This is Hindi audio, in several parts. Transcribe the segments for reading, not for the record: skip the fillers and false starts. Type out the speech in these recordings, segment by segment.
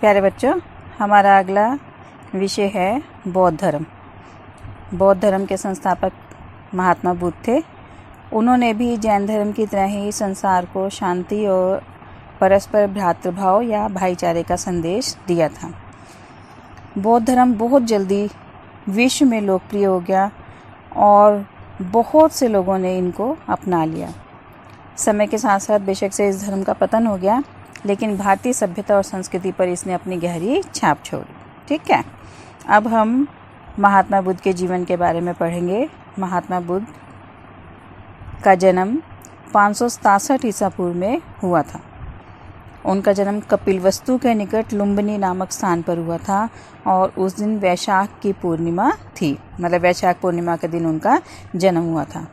प्यारे बच्चों, हमारा अगला विषय है बौद्ध धर्म। बौद्ध धर्म के संस्थापक महात्मा बुद्ध थे। उन्होंने भी जैन धर्म की तरह ही संसार को शांति और परस्पर भ्रातृभाव या भाईचारे का संदेश दिया था। बौद्ध धर्म बहुत जल्दी विश्व में लोकप्रिय हो गया और बहुत से लोगों ने इनको अपना लिया। समय के साथ साथ बेशक से इस धर्म का पतन हो गया, लेकिन भारतीय सभ्यता और संस्कृति पर इसने अपनी गहरी छाप छोड़ी। ठीक है, अब हम महात्मा बुद्ध के जीवन के बारे में पढ़ेंगे। महात्मा बुद्ध का जन्म 567 ईसा पूर्व में हुआ था। उनका जन्म कपिलवस्तु के निकट लुम्बिनी नामक स्थान पर हुआ था और उस दिन वैशाख की पूर्णिमा थी, मतलब वैशाख पूर्णिमा के दिन उनका जन्म हुआ था।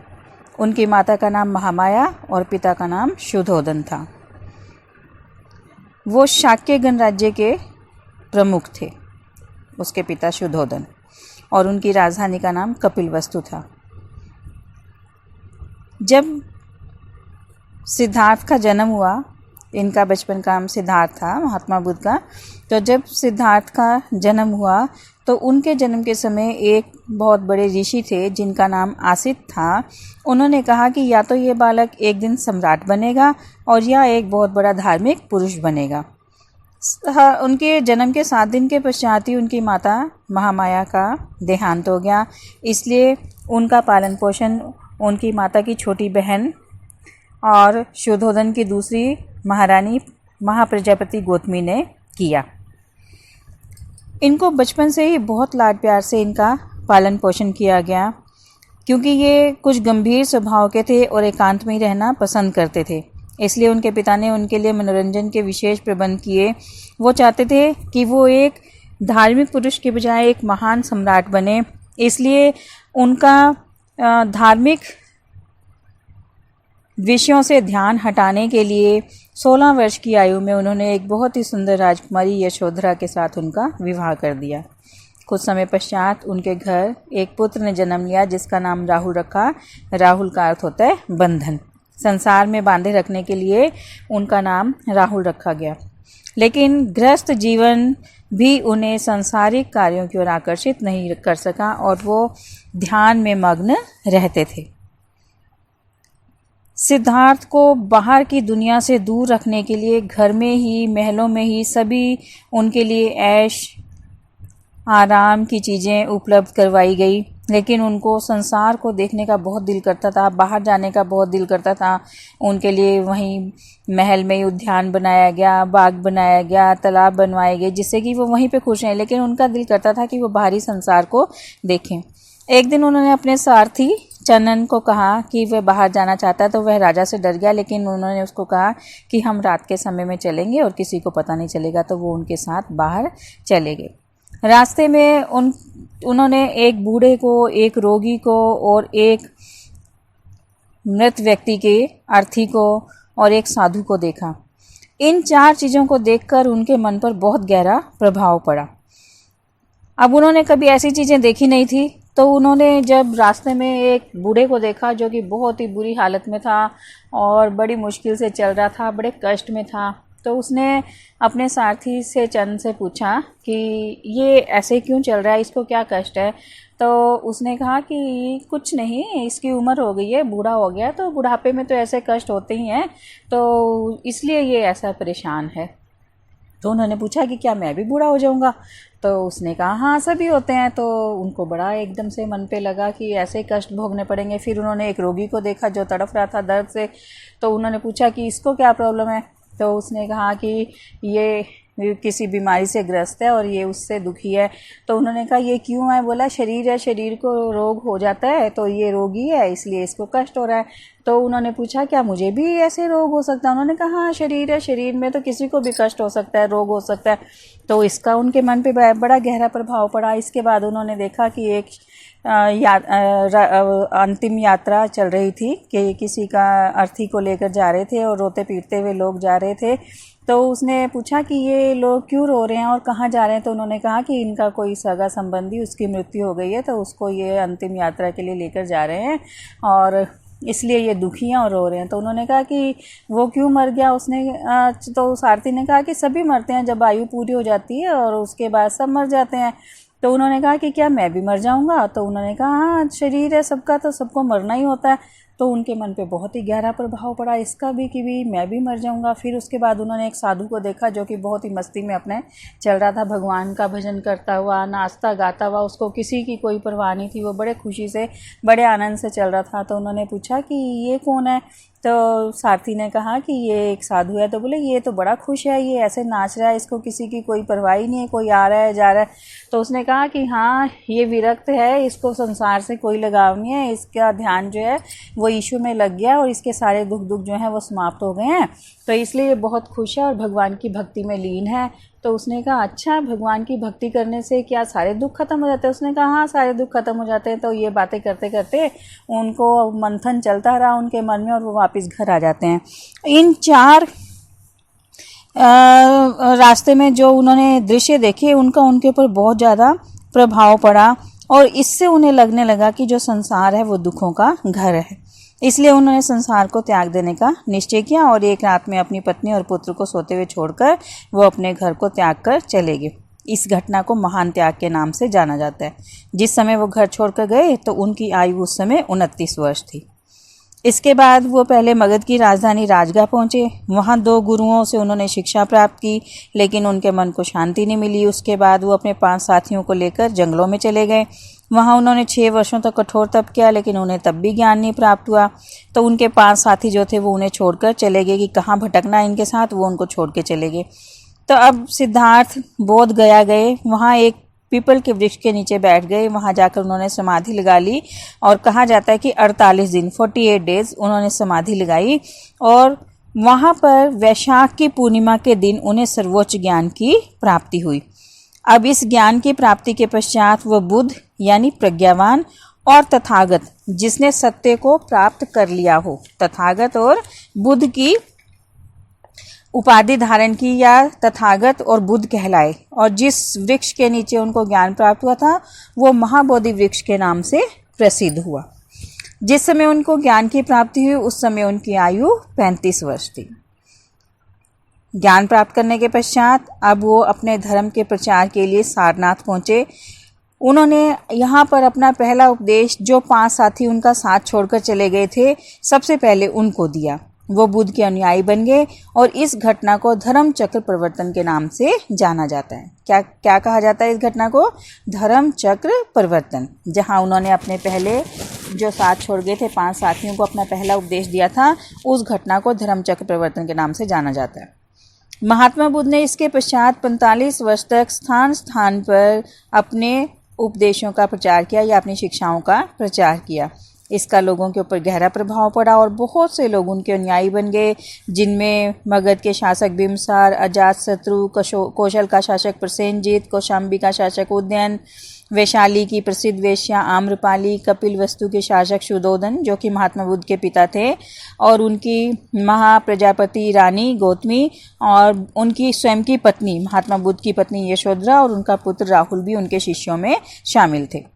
उनकी माता का नाम महामाया और पिता का नाम शुद्धोदन था। वो शाक्य गणराज्य के प्रमुख थे, उसके पिता शुद्धोदन, और उनकी राजधानी का नाम कपिलवस्तु था। जब सिद्धार्थ का जन्म हुआ, इनका बचपन का नाम सिद्धार्थ था महात्मा बुद्ध का, तो जब सिद्धार्थ का जन्म हुआ तो उनके जन्म के समय एक बहुत बड़े ऋषि थे जिनका नाम आसित था। उन्होंने कहा कि या तो ये बालक एक दिन सम्राट बनेगा और या एक बहुत बड़ा धार्मिक पुरुष बनेगा। उनके जन्म के 7 दिन के पश्चात ही उनकी माता महामाया का देहांत हो गया, इसलिए उनका पालन पोषण उनकी माता की छोटी बहन और शुद्धोदन की दूसरी महारानी महाप्रजापति गौतमी ने किया। इनको बचपन से ही बहुत लाड प्यार से इनका पालन पोषण किया गया, क्योंकि ये कुछ गंभीर स्वभाव के थे और एकांत में ही रहना पसंद करते थे। इसलिए उनके पिता ने उनके लिए मनोरंजन के विशेष प्रबंध kiए। वो चाहते थे कि वो एक धार्मिक पुरुष के बजाय एक महान सम्राट बने, इसलिए उनका धार्मिक विषयों से ध्यान हटाने के लिए 16 वर्ष की आयु में उन्होंने एक बहुत ही सुंदर राजकुमारी यशोधरा के साथ उनका विवाह कर दिया। कुछ समय पश्चात उनके घर एक पुत्र ने जन्म लिया जिसका नाम राहुल रखा। राहुल का अर्थ होता है बंधन। संसार में बांधे रखने के लिए उनका नाम राहुल रखा गया। लेकिन गृहस्थ जीवन भी उन्हें सांसारिक कार्यों की ओर आकर्षित नहीं कर सका और वो ध्यान में मग्न रहते थे। सिद्धार्थ को बाहर की दुनिया से दूर रखने के लिए घर में ही, महलों में ही सभी उनके लिए ऐश आराम की चीज़ें उपलब्ध करवाई गई, लेकिन उनको संसार को देखने का बहुत दिल करता था, बाहर जाने का बहुत दिल करता था। उनके लिए वहीं महल में ही उद्यान बनाया गया, बाग बनाया गया, तालाब बनवाए गए, जिससे कि वो वहीं पे खुश रहें, लेकिन उनका दिल करता था कि वो बाहरी संसार को देखें। एक दिन उन्होंने अपने सारथी चनन को कहा कि वह बाहर जाना चाहता है, तो वह राजा से डर गया, लेकिन उन्होंने उसको कहा कि हम रात के समय में चलेंगे और किसी को पता नहीं चलेगा, तो वो उनके साथ बाहर चले गए। रास्ते में उन्होंने एक बूढ़े को, एक रोगी को और एक मृत व्यक्ति के अर्थी को और एक साधु को देखा। इन 4 चीज़ों को देखकर उनके मन पर बहुत गहरा प्रभाव पड़ा। अब उन्होंने कभी ऐसी चीज़ें देखी नहीं थी, तो उन्होंने जब रास्ते में एक बूढ़े को देखा जो कि बहुत ही बुरी हालत में था और बड़ी मुश्किल से चल रहा था, बड़े कष्ट में था, तो उसने अपने सारथी से चंद से पूछा कि ये ऐसे क्यों चल रहा है, इसको क्या कष्ट है। तो उसने कहा कि कुछ नहीं, इसकी उम्र हो गई है, बूढ़ा हो गया, तो बुढ़ापे में तो ऐसे कष्ट होते ही हैं, तो इसलिए ये ऐसा परेशान है। तो उन्होंने पूछा कि क्या मैं भी बूढ़ा हो जाऊंगा? तो उसने कहा हाँ, सभी होते हैं। तो उनको बड़ा एकदम से मन पे लगा कि ऐसे कष्ट भोगने पड़ेंगे। फिर उन्होंने एक रोगी को देखा जो तड़फ रहा था दर्द से, तो उन्होंने पूछा कि इसको क्या प्रॉब्लम है। तो उसने कहा कि ये किसी बीमारी से ग्रस्त है और ये उससे दुखी है। तो उन्होंने कहा ये क्यों है? बोला शरीर है, शरीर को रोग हो जाता है, तो ये रोगी है इसलिए इसको कष्ट हो रहा है। तो उन्होंने पूछा क्या मुझे भी ऐसे रोग हो सकता है? उन्होंने कहा हाँ, शरीर है, शरीर में तो किसी को भी कष्ट हो सकता है, रोग हो सकता है। तो इसका उनके मन पे बड़ा गहरा प्रभाव पड़ा। इसके बाद उन्होंने देखा कि एक अंतिम यात्रा चल रही थी कि किसी का अर्थी को लेकर जा रहे थे और रोते पीटते हुए लोग जा रहे थे। तो उसने पूछा कि ये लोग क्यों रो रहे हैं और कहाँ जा रहे हैं? तो उन्होंने कहा कि इनका कोई सगा संबंधी, उसकी मृत्यु हो गई है, तो उसको ये अंतिम यात्रा के लिए लेकर जा रहे हैं और इसलिए ये दुखी हैं और रो रहे हैं। तो उन्होंने कहा कि वो क्यों मर गया। उसने तो सारथी ने कहा कि सभी मरते हैं, जब आयु पूरी हो जाती है और उसके बाद सब मर जाते हैं। तो उन्होंने कहा कि क्या मैं भी मर जाऊंगा। तो उन्होंने कहा हाँ, शरीर है सबका, तो सबको मरना ही होता है। तो उनके मन पे बहुत ही गहरा प्रभाव पड़ा इसका भी कि भी मैं भी मर जाऊंगा। फिर उसके बाद उन्होंने एक साधु को देखा जो कि बहुत ही मस्ती में अपने चल रहा था, भगवान का भजन करता हुआ, नाचता गाता हुआ, उसको किसी की कोई परवाह नहीं थी, वो बड़े खुशी से बड़े आनंद से चल रहा था। तो उन्होंने पूछा कि ये कौन है। तो सारथी ने कहा कि ये एक साधु है। तो बोले ये तो बड़ा खुश है, ये ऐसे नाच रहा है, इसको किसी की कोई परवाह ही नहीं है, कोई आ रहा है जा रहा है। तो उसने कहा कि हाँ, ये विरक्त है, इसको संसार से कोई लगाव नहीं है, इसका ध्यान जो है वो ईश्वर में लग गया और इसके सारे दुख जो हैं वो समाप्त हो गए हैं, तो इसलिए ये बहुत खुश है और भगवान की भक्ति में लीन है। तो उसने कहा अच्छा, भगवान की भक्ति करने से क्या सारे दुख खत्म हो जाते हैं। उसने कहा हाँ, सारे दुख खत्म हो जाते हैं। तो ये बातें करते करते उनको मंथन चलता रहा उनके मन में और वो वापस घर आ जाते हैं। इन 4 रास्ते में जो उन्होंने दृश्य देखे उनका उनके ऊपर बहुत ज़्यादा प्रभाव पड़ा और इससे उन्हें लगने लगा कि जो संसार है वो दुखों का घर है। इसलिए उन्होंने संसार को त्याग देने का निश्चय किया और एक रात में अपनी पत्नी और पुत्र को सोते हुए छोड़कर वो अपने घर को त्याग कर चले गए। इस घटना को महान त्याग के नाम से जाना जाता है। जिस समय वो घर छोड़कर गए तो उनकी आयु उस समय 29 वर्ष थी। इसके बाद वो पहले मगध की राजधानी राजगाह पहुँचे। वहाँ 2 गुरुओं से उन्होंने शिक्षा प्राप्त की, लेकिन उनके मन को शांति नहीं मिली। उसके बाद वो अपने 5 साथियों को लेकर जंगलों में चले गए। वहाँ उन्होंने 6 वर्षों तक कठोर तप किया, लेकिन उन्हें तब भी ज्ञान नहीं प्राप्त हुआ। तो उनके 5 साथी जो थे वो उन्हें छोड़कर चले गए कि कहाँ भटकना है इनके साथ, वो उनको छोड़ के चले गए। तो अब सिद्धार्थ बोध गया गए, वहाँ एक पीपल के वृक्ष के नीचे बैठ गए। वहाँ जाकर उन्होंने समाधि लगा ली और कहा जाता है कि 48 दिन 48 डेज उन्होंने समाधि लगाई और वहाँ पर वैशाख की पूर्णिमा के दिन उन्हें सर्वोच्च ज्ञान की प्राप्ति हुई। अब इस ज्ञान की प्राप्ति के पश्चात वह बुद्ध यानी प्रज्ञावान और तथागत जिसने सत्य को प्राप्त कर लिया हो, तथागत और बुद्ध की उपाधि धारण की या तथागत और बुद्ध कहलाए। और जिस वृक्ष के नीचे उनको ज्ञान प्राप्त हुआ था वो महाबोधि वृक्ष के नाम से प्रसिद्ध हुआ। जिस समय उनको ज्ञान की प्राप्ति हुई उस समय उनकी आयु 35 वर्ष थी। ज्ञान प्राप्त करने के पश्चात अब वो अपने धर्म के प्रचार के लिए सारनाथ पहुँचे। उन्होंने यहाँ पर अपना पहला उपदेश जो 5 साथी उनका साथ छोड़कर चले गए थे सबसे पहले उनको दिया। वो बुद्ध के अनुयायी बन गए और इस घटना को धर्म चक्र परिवर्तन के नाम से जाना जाता है। क्या कहा जाता है इस घटना को? धर्म चक्र परिवर्तन। जहाँ उन्होंने अपने पहले जो साथ छोड़ गए थे 5 साथियों को अपना पहला उपदेश दिया था, उस घटना को धर्म चक्र परिवर्तन के नाम से जाना जाता है। महात्मा बुद्ध ने इसके पश्चात 45 वर्ष तक स्थान स्थान पर अपने उपदेशों का प्रचार किया या अपनी शिक्षाओं का प्रचार किया। इसका लोगों के ऊपर गहरा प्रभाव पड़ा और बहुत से लोग उनके अनुयायी बन गए, जिनमें मगध के शासक बिम्बसार, अजातशत्रु, कौशल का शासक प्रसेनजीत, कौशाम्बी का शासक उदयन, वैशाली की प्रसिद्ध वेश्या आम्रपाली, कपिलवस्तु के शासक शुद्धोधन जो कि महात्मा बुद्ध के पिता थे, और उनकी महाप्रजापति रानी गौतमी और उनकी स्वयं की पत्नी महात्मा बुद्ध की पत्नी यशोधरा और उनका पुत्र राहुल भी उनके शिष्यों में शामिल थे।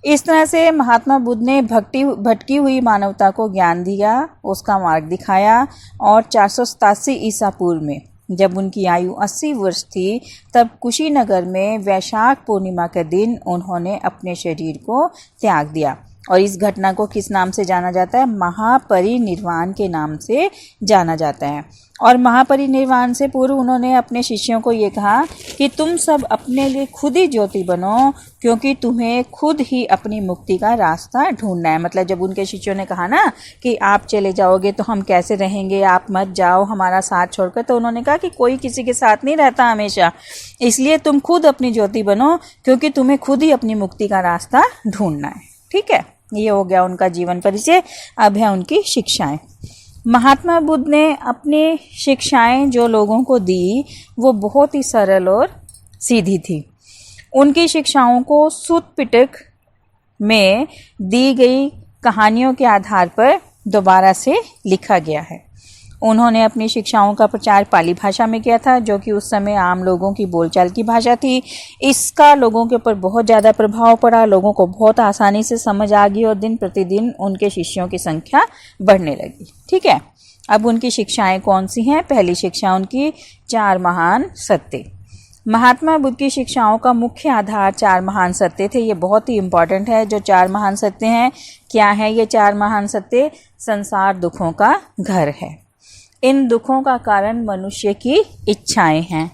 इस तरह से महात्मा बुद्ध ने भटकी हुई मानवता को ज्ञान दिया, उसका मार्ग दिखाया और 487 ईसा पूर्व में जब उनकी आयु 80 वर्ष थी तब कुशीनगर में वैशाख पूर्णिमा के दिन उन्होंने अपने शरीर को त्याग दिया। और इस घटना को किस नाम से जाना जाता है? महापरिनिर्वाण के नाम से जाना जाता है। और महापरिनिर्वाण से पूर्व उन्होंने अपने शिष्यों को ये कहा कि तुम सब अपने लिए खुद ही ज्योति बनो, क्योंकि तुम्हें खुद ही अपनी मुक्ति का रास्ता ढूंढना है। मतलब जब उनके शिष्यों ने कहा ना कि आप चले जाओगे तो हम कैसे रहेंगे, आप मत जाओ हमारा साथ छोड़कर, तो उन्होंने कहा कि कोई किसी के साथ नहीं रहता हमेशा, इसलिए तुम खुद अपनी ज्योति बनो, क्योंकि तुम्हें खुद ही अपनी मुक्ति का रास्ता ढूंढना है। ठीक है, ये हो गया उनका जीवन परिचय। अब है उनकी शिक्षाएं। महात्मा बुद्ध ने अपनी शिक्षाएं जो लोगों को दी वो बहुत ही सरल और सीधी थी। उनकी शिक्षाओं को सूत पिटक में दी गई कहानियों के आधार पर दोबारा से लिखा गया है। उन्होंने अपनी शिक्षाओं का प्रचार पाली भाषा में किया था, जो कि उस समय आम लोगों की बोलचाल की भाषा थी। इसका लोगों के ऊपर बहुत ज़्यादा प्रभाव पड़ा, लोगों को बहुत आसानी से समझ आ गई और दिन प्रतिदिन उनके शिष्यों की संख्या बढ़ने लगी। ठीक है, अब उनकी शिक्षाएं कौन सी हैं? पहली शिक्षा उनकी 4 महान सत्य। महात्मा बुद्ध की शिक्षाओं का मुख्य आधार 4 महान सत्य थे। ये बहुत ही इम्पॉर्टेंट है। जो 4 महान सत्य हैं, क्या है ये 4 महान सत्य? संसार दुखों का घर है। इन दुखों का कारण मनुष्य की इच्छाएं हैं।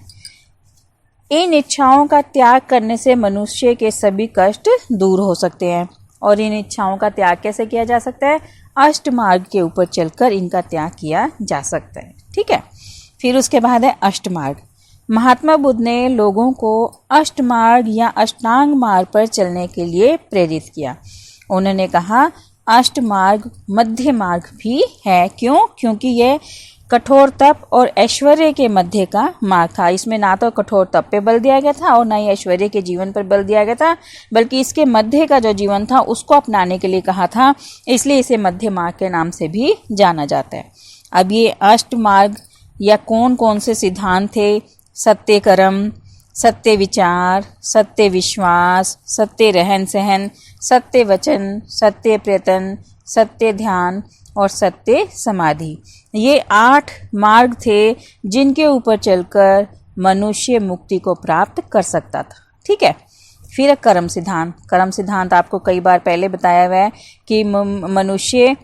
इन इच्छाओं का त्याग करने से मनुष्य के सभी कष्ट दूर हो सकते हैं। और इन इच्छाओं का त्याग कैसे किया जा सकता है? अष्ट मार्ग के ऊपर चलकर इनका त्याग किया जा सकता है। ठीक है, फिर उसके बाद है अष्ट मार्ग। महात्मा बुद्ध ने लोगों को अष्ट मार्ग या अष्टांग मार्ग पर चलने के लिए प्रेरित किया। उन्होंने कहा अष्ट मार्ग मध्य मार्ग भी है। क्यों? क्योंकि यह कठोर तप और ऐश्वर्य के मध्य का मार्ग था। इसमें ना तो कठोर तप पे बल दिया गया था और ना ही ऐश्वर्य के जीवन पर बल दिया गया था, बल्कि इसके मध्य का जो जीवन था उसको अपनाने के लिए कहा था। इसलिए इसे मध्य मार्ग के नाम से भी जाना जाता है। अब ये अष्ट मार्ग या कौन कौन से सिद्धांत थे? सत्य कर्म, सत्य विचार, सत्य विश्वास, सत्य रहन सहन, सत्य वचन, सत्य प्रयत्न, सत्य ध्यान और सत्य समाधि। ये 8 मार्ग थे जिनके ऊपर चलकर मनुष्य मुक्ति को प्राप्त कर सकता था। ठीक है, फिर कर्म सिद्धांत। कर्म सिद्धांत आपको कई बार पहले बताया हुआ है कि मनुष्य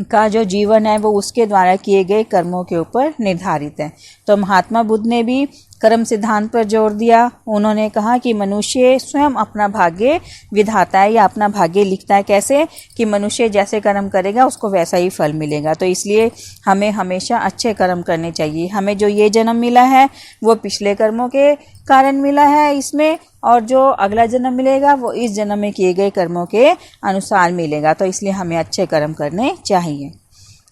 का जो जीवन है वो उसके द्वारा किए गए कर्मों के ऊपर निर्धारित है। तो महात्मा बुद्ध ने भी कर्म सिद्धांत पर जोर दिया। उन्होंने कहा कि मनुष्य स्वयं अपना भाग्य विधाता है या अपना भाग्य लिखता है। कैसे? कि मनुष्य जैसे कर्म करेगा उसको वैसा ही फल मिलेगा। तो इसलिए हमें हमेशा अच्छे कर्म करने चाहिए। हमें जो ये जन्म मिला है वो पिछले कर्मों के कारण मिला है इसमें, और जो अगला जन्म मिलेगा वो इस जन्म में किए गए कर्मों के अनुसार मिलेगा। तो इसलिए हमें अच्छे कर्म करने चाहिए।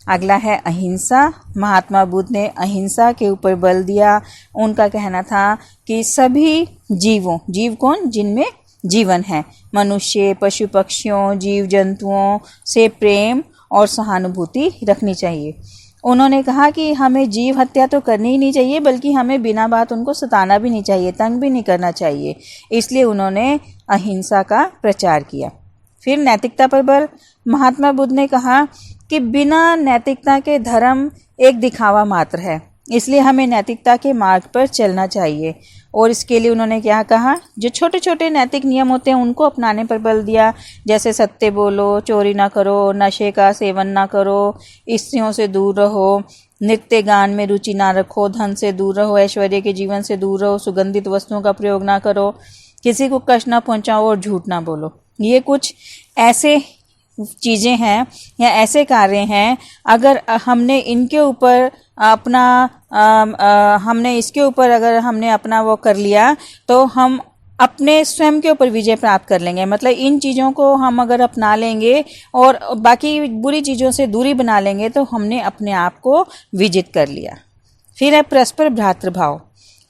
अगला है अहिंसा। महात्मा बुद्ध ने अहिंसा के ऊपर बल दिया। उनका कहना था कि सभी जीवों, जीव कौन? जिनमें जीवन है, मनुष्य, पशु पक्षियों, जीव जंतुओं से प्रेम और सहानुभूति रखनी चाहिए। उन्होंने कहा कि हमें जीव हत्या तो करनी ही नहीं चाहिए, बल्कि हमें बिना बात उनको सताना भी नहीं चाहिए, तंग भी नहीं करना चाहिए। इसलिए उन्होंने अहिंसा का प्रचार किया। फिर नैतिकता पर बल। महात्मा बुद्ध ने कहा कि बिना नैतिकता के धर्म एक दिखावा मात्र है, इसलिए हमें नैतिकता के मार्ग पर चलना चाहिए। और इसके लिए उन्होंने क्या कहा? जो छोटे छोटे नैतिक नियम होते हैं उनको अपनाने पर बल दिया। जैसे सत्य बोलो, चोरी ना करो, नशे का सेवन ना करो, स्त्रियों से दूर रहो, नृत्य गान में रुचि ना रखो, धन से दूर रहो, ऐश्वर्य के जीवन से दूर रहो, सुगंधित वस्तुओं का प्रयोग ना करो, किसी को कष्ट ना पहुंचाओ और झूठ ना बोलो। ये कुछ ऐसे चीज़ें हैं या ऐसे कार्य हैं, अगर हमने इनके ऊपर अपना हमने इसके ऊपर अगर हमने अपना वो कर लिया तो हम अपने स्वयं के ऊपर विजय प्राप्त कर लेंगे। मतलब इन चीज़ों को हम अगर अपना लेंगे और बाकी बुरी चीज़ों से दूरी बना लेंगे तो हमने अपने आप को विजित कर लिया। फिर है परस्पर भ्रातृभाव।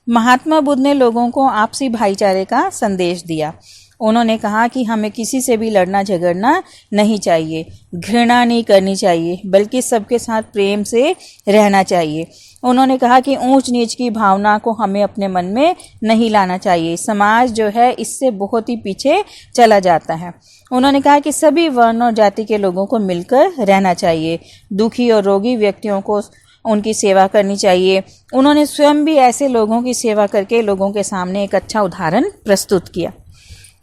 महात्मा बुद्ध ने लोगों को आपसी भाईचारे का संदेश दिया। उन्होंने कहा कि हमें किसी से भी लड़ना झगड़ना नहीं चाहिए, घृणा नहीं करनी चाहिए, बल्कि सबके साथ प्रेम से रहना चाहिए। उन्होंने कहा कि ऊंच नीच की भावना को हमें अपने मन में नहीं लाना चाहिए। समाज जो है इससे बहुत ही पीछे चला जाता है। उन्होंने कहा कि सभी वर्ण और जाति के लोगों को मिलकर रहना चाहिए। दुखी और रोगी व्यक्तियों को उनकी सेवा करनी चाहिए। उन्होंने स्वयं भी ऐसे लोगों की सेवा करके लोगों के सामने एक अच्छा उदाहरण प्रस्तुत किया।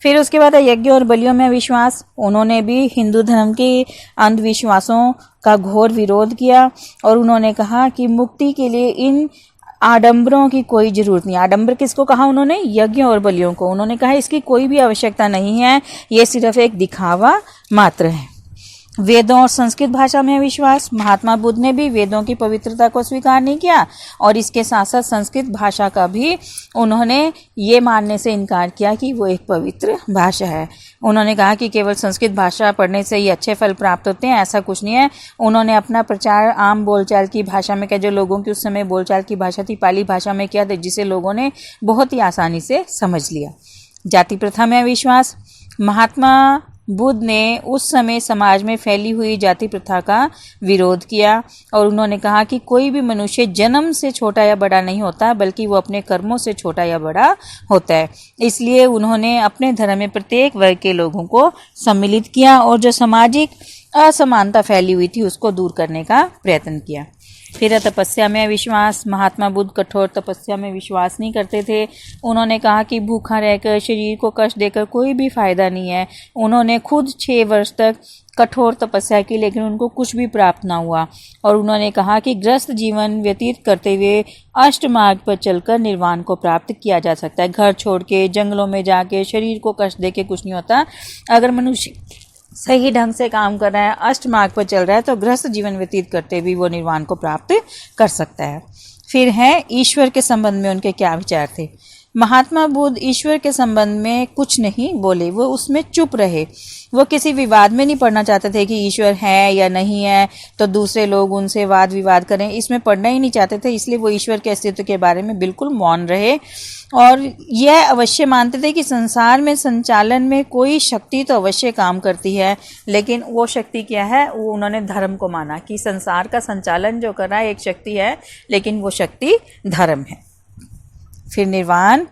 फिर उसके बाद यज्ञ और बलियों में विश्वास। उन्होंने भी हिंदू धर्म के अंधविश्वासों का घोर विरोध किया और उन्होंने कहा कि मुक्ति के लिए इन आडंबरों की कोई जरूरत नहीं। आडंबर किसको कहा उन्होंने? यज्ञ और बलियों को। उन्होंने कहा इसकी कोई भी आवश्यकता नहीं है, ये सिर्फ एक दिखावा मात्र है। वेदों और संस्कृत भाषा में विश्वास। महात्मा बुद्ध ने भी वेदों की पवित्रता को स्वीकार नहीं किया और इसके साथ साथ संस्कृत भाषा का भी उन्होंने ये मानने से इनकार किया कि वो एक पवित्र भाषा है। उन्होंने कहा कि केवल संस्कृत भाषा पढ़ने से ही अच्छे फल प्राप्त होते हैं, ऐसा कुछ नहीं है। उन्होंने अपना प्रचार आम बोलचाल की भाषा में किया, जो लोगों की उस समय बोलचाल की भाषा थी पाली भाषा में किया, जिसे लोगों ने बहुत ही आसानी से समझ लिया। जाति प्रथा में विश्वास। महात्मा बुद्ध ने उस समय समाज में फैली हुई जाति प्रथा का विरोध किया और उन्होंने कहा कि कोई भी मनुष्य जन्म से छोटा या बड़ा नहीं होता, बल्कि वो अपने कर्मों से छोटा या बड़ा होता है। इसलिए उन्होंने अपने धर्म में प्रत्येक वर्ग के लोगों को सम्मिलित किया और जो सामाजिक असमानता फैली हुई थी उसको दूर करने का प्रयत्न किया। फिर तपस्या में विश्वास। महात्मा बुद्ध कठोर तपस्या में विश्वास नहीं करते थे। उन्होंने कहा कि भूखा रहकर, शरीर को कष्ट देकर कोई भी फायदा नहीं है। उन्होंने खुद 6 वर्ष तक कठोर तपस्या की, लेकिन उनको कुछ भी प्राप्त ना हुआ। और उन्होंने कहा कि ग्रस्त जीवन व्यतीत करते हुए अष्ट मार्ग पर चलकर निर्वाण को प्राप्त किया जा सकता है। घर छोड़ के, जंगलों में जाके, शरीर को कष्ट दे के कुछ नहीं होता। अगर मनुष्य सही ढंग से काम कर रहा है, अष्ट मार्ग पर चल रहा है, तो गृहस्थ जीवन व्यतीत करते भी वो निर्वाण को प्राप्त कर सकता है। फिर है ईश्वर के संबंध में उनके क्या विचार थे। महात्मा बुद्ध ईश्वर के संबंध में कुछ नहीं बोले, वो उसमें चुप रहे। वो किसी विवाद में नहीं पड़ना चाहते थे कि ईश्वर है या नहीं है तो दूसरे लोग उनसे वाद विवाद करें, इसमें पढ़ना ही नहीं चाहते थे। इसलिए वो ईश्वर के अस्तित्व के बारे में बिल्कुल मौन रहे और यह अवश्य मानते थे कि संसार में संचालन में कोई शक्ति तो अवश्य काम करती है, लेकिन वो शक्ति क्या है, वो उन्होंने धर्म को माना कि संसार का संचालन जो कर रहा है एक शक्ति है, लेकिन वो शक्ति धर्म है। फिर निर्वाण।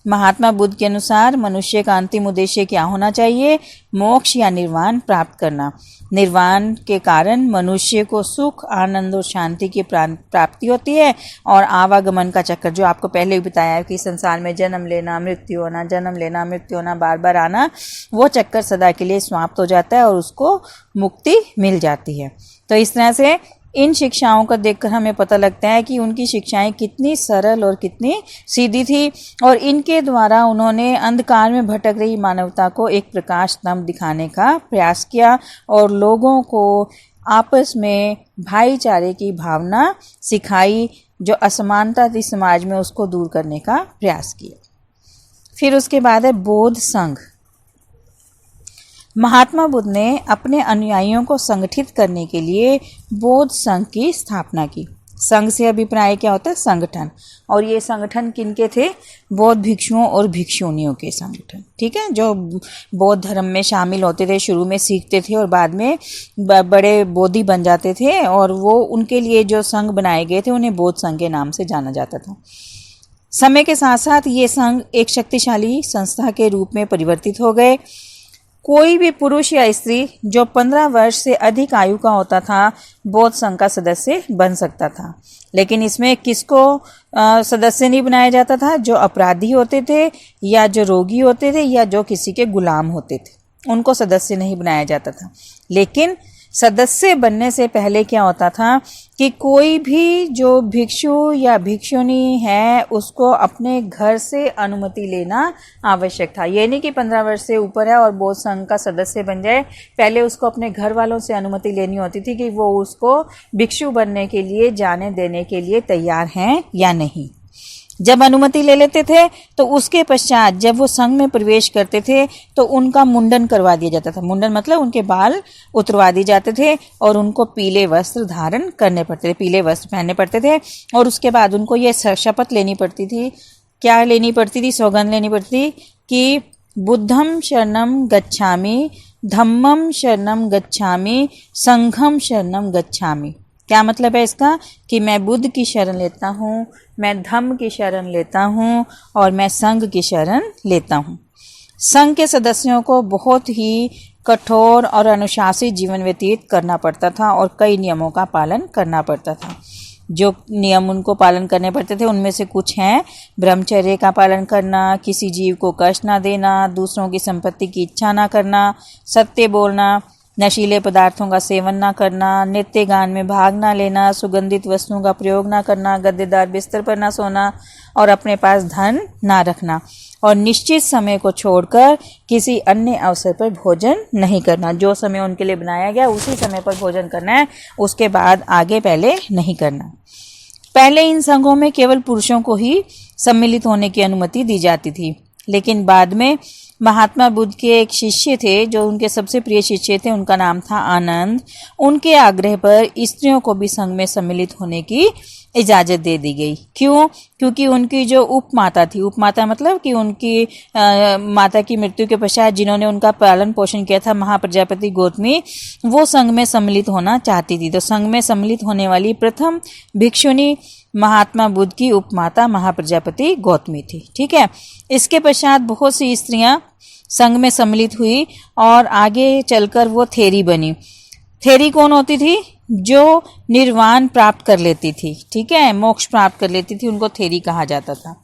महात्मा बुद्ध के अनुसार मनुष्य का अंतिम उद्देश्य क्या होना चाहिए? मोक्ष या निर्वाण प्राप्त करना। निर्वाण के कारण मनुष्य को सुख, आनंद और शांति की प्राप्ति होती है और आवागमन का चक्कर, जो आपको पहले भी बताया है कि संसार में जन्म लेना, मृत्यु होना, जन्म लेना, मृत्यु होना, बार बार आना, वो चक्कर सदा के लिए समाप्त हो जाता है और उसको मुक्ति मिल जाती है। तो इस तरह से इन शिक्षाओं को देखकर हमें पता लगता है कि उनकी शिक्षाएं कितनी सरल और कितनी सीधी थी और इनके द्वारा उन्होंने अंधकार में भटक रही मानवता को एक प्रकाश स्तंभ दिखाने का प्रयास किया और लोगों को आपस में भाईचारे की भावना सिखाई। जो असमानता थी समाज में उसको दूर करने का प्रयास किया। फिर उसके बाद है बौद्ध संघ। महात्मा बुद्ध ने अपने अनुयायियों को संगठित करने के लिए बौद्ध संघ की स्थापना की। संघ से अभिप्राय क्या होता है? संगठन। और ये संगठन किनके थे? बौद्ध भिक्षुओं और भिक्षुणियों के संगठन, ठीक है, जो बौद्ध धर्म में शामिल होते थे, शुरू में सीखते थे और बाद में बड़े बोधि बन जाते थे। और वो उनके लिए जो संघ बनाए गए थे उन्हें बौद्ध संघ के नाम से जाना जाता था। समय के साथ साथ ये संघ एक शक्तिशाली संस्था के रूप में परिवर्तित हो गए। कोई भी पुरुष या स्त्री जो 15 वर्ष से अधिक आयु का होता था बौद्ध संघ का सदस्य बन सकता था, लेकिन इसमें किसको सदस्य नहीं बनाया जाता था? जो अपराधी होते थे या जो रोगी होते थे या जो किसी के गुलाम होते थे, उनको सदस्य नहीं बनाया जाता था। लेकिन सदस्य बनने से पहले क्या होता था कि कोई भी जो भिक्षु या भिक्षुणी है उसको अपने घर से अनुमति लेना आवश्यक था। ये नहीं कि 15 वर्ष से ऊपर है और बौद्ध संघ का सदस्य बन जाए, पहले उसको अपने घर वालों से अनुमति लेनी होती थी कि वो उसको भिक्षु बनने के लिए जाने देने के लिए तैयार हैं या नहीं। जब अनुमति ले लेते थे तो उसके पश्चात जब वो संघ में प्रवेश करते थे तो उनका मुंडन करवा दिया जाता था। मुंडन मतलब उनके बाल उतरवा दिए जाते थे और उनको पीले वस्त्र धारण करने पड़ते थे, पीले वस्त्र पहनने पड़ते थे। और उसके बाद उनको ये शपथ लेनी पड़ती थी। क्या लेनी पड़ती थी? सौगंध लेनी पड़ती थी कि बुद्धम शरणम गच्छामि, धम्मम शरणम गच्छामि, संघम शरणम गच्छामि। क्या मतलब है इसका? कि मैं बुद्ध की शरण लेता हूँ, मैं धम्म की शरण लेता हूँ और मैं संघ की शरण लेता हूँ। संघ के सदस्यों को बहुत ही कठोर और अनुशासित जीवन व्यतीत करना पड़ता था और कई नियमों का पालन करना पड़ता था। जो नियम उनको पालन करने पड़ते थे उनमें से कुछ हैं ब्रह्मचर्य का पालन करना, किसी जीव को कष्ट ना देना, दूसरों की संपत्ति की इच्छा ना करना, सत्य बोलना, नशीले पदार्थों का सेवन ना करना, नृत्य गान में भाग ना लेना, सुगंधित वस्तुओं का प्रयोग ना करना, गद्देदार बिस्तर पर ना सोना और अपने पास धन ना रखना और निश्चित समय को छोड़कर किसी अन्य अवसर पर भोजन नहीं करना। जो समय उनके लिए बनाया गया उसी समय पर भोजन करना है, उसके बाद आगे पहले नहीं करना। पहले इन संघों में केवल पुरुषों को ही सम्मिलित होने की अनुमति दी जाती थी, लेकिन बाद में महात्मा बुद्ध के एक शिष्य थे जो उनके सबसे प्रिय शिष्य थे, उनका नाम था आनंद। उनके आग्रह पर स्त्रियों को भी संघ में सम्मिलित होने की इजाज़त दे दी गई। क्यों? क्योंकि उनकी जो उपमाता थी, उपमाता मतलब कि उनकी माता की मृत्यु के पश्चात जिन्होंने उनका पालन पोषण किया था, महाप्रजापति गौतमी, वो संघ में सम्मिलित होना चाहती थी। तो संघ में सम्मिलित होने वाली प्रथम भिक्षुणी महात्मा बुद्ध की उपमाता महाप्रजापति गौतमी थी। ठीक है। इसके पश्चात बहुत सी स्त्रियां संघ में सम्मिलित हुई और आगे चलकर वो थेरी बनी। थेरी कौन होती थी? जो निर्वाण प्राप्त कर लेती थी। ठीक है, मोक्ष प्राप्त कर लेती थी, उनको थेरी कहा जाता था।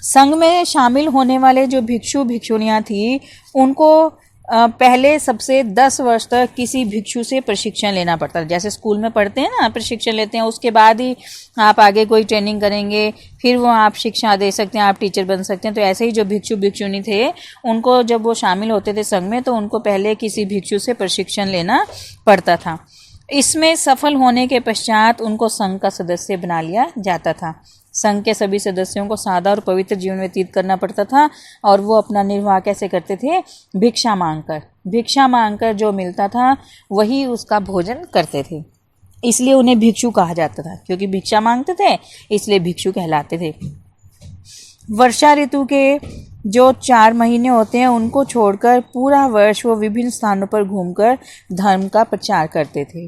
संघ में शामिल होने वाले जो भिक्षु भिक्षुणियां थी, उनको पहले सबसे 10 वर्ष तक किसी भिक्षु से प्रशिक्षण लेना पड़ता है। जैसे स्कूल में पढ़ते हैं ना, प्रशिक्षण लेते हैं, उसके बाद ही आप आगे कोई ट्रेनिंग करेंगे, फिर वो आप शिक्षा दे सकते हैं, आप टीचर बन सकते हैं। तो ऐसे ही जो भिक्षु भिक्षुणी थे, उनको जब वो शामिल होते थे संघ में, तो उनको पहले किसी भिक्षु से प्रशिक्षण लेना पड़ता था। इसमें सफल होने के पश्चात उनको संघ का सदस्य बना लिया जाता था। संघ के सभी सदस्यों को सादा और पवित्र जीवन व्यतीत करना पड़ता था और वो अपना निर्वाह कैसे करते थे? भिक्षा मांगकर। भिक्षा मांगकर जो मिलता था वही उसका भोजन करते थे। इसलिए उन्हें भिक्षु कहा जाता था, क्योंकि भिक्षा मांगते थे, इसलिए भिक्षु कहलाते थे। वर्षा ऋतु के जो 4 महीने होते हैं, उनको छोड़कर पूरा वर्ष वो विभिन्न स्थानों पर घूमकर धर्म का प्रचार करते थे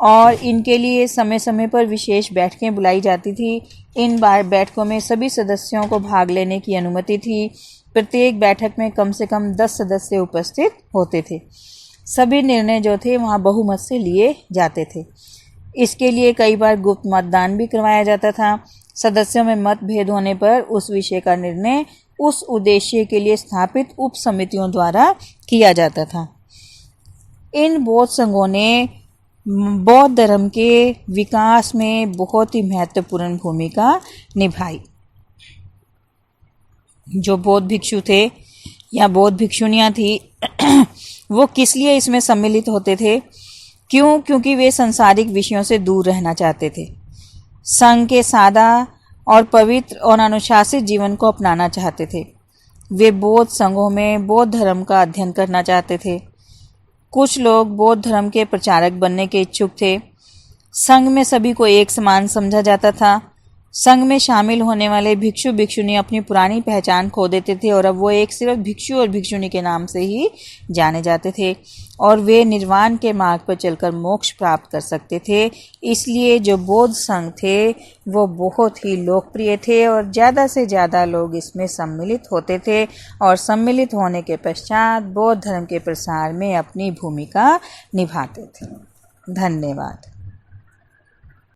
और इनके लिए समय समय पर विशेष बैठकें बुलाई जाती थी। इन बैठकों में सभी सदस्यों को भाग लेने की अनुमति थी। प्रत्येक बैठक में कम से कम 10 सदस्य उपस्थित होते थे। सभी निर्णय जो थे वहाँ बहुमत से लिए जाते थे। इसके लिए कई बार गुप्त मतदान भी करवाया जाता था। सदस्यों में मतभेद होने पर उस विषय का निर्णय उस उद्देश्य के लिए स्थापित उप समितियों द्वारा किया जाता था। इन बौद्ध संघों ने बौद्ध धर्म के विकास में बहुत ही महत्वपूर्ण भूमिका निभाई। जो बौद्ध भिक्षु थे या बौद्ध भिक्षुणियां थी वो किस लिए इसमें सम्मिलित होते थे? क्यों? क्योंकि वे सांसारिक विषयों से दूर रहना चाहते थे। संघ के सादा और पवित्र और अनुशासित जीवन को अपनाना चाहते थे। वे बौद्ध संघों में बौद्ध धर्म का अध्ययन करना चाहते थे। कुछ लोग बौद्ध धर्म के प्रचारक बनने के इच्छुक थे। संघ में सभी को एक समान समझा जाता था। संघ में शामिल होने वाले भिक्षु भिक्षुणी अपनी पुरानी पहचान खो देते थे और अब वो एक सिर्फ भिक्षु और भिक्षुणी के नाम से ही जाने जाते थे और वे निर्वाण के मार्ग पर चलकर मोक्ष प्राप्त कर सकते थे। इसलिए जो बौद्ध संघ थे वो बहुत ही लोकप्रिय थे और ज़्यादा से ज़्यादा लोग इसमें सम्मिलित होते थे और सम्मिलित होने के पश्चात बौद्ध धर्म के प्रसार में अपनी भूमिका निभाते थे। धन्यवाद।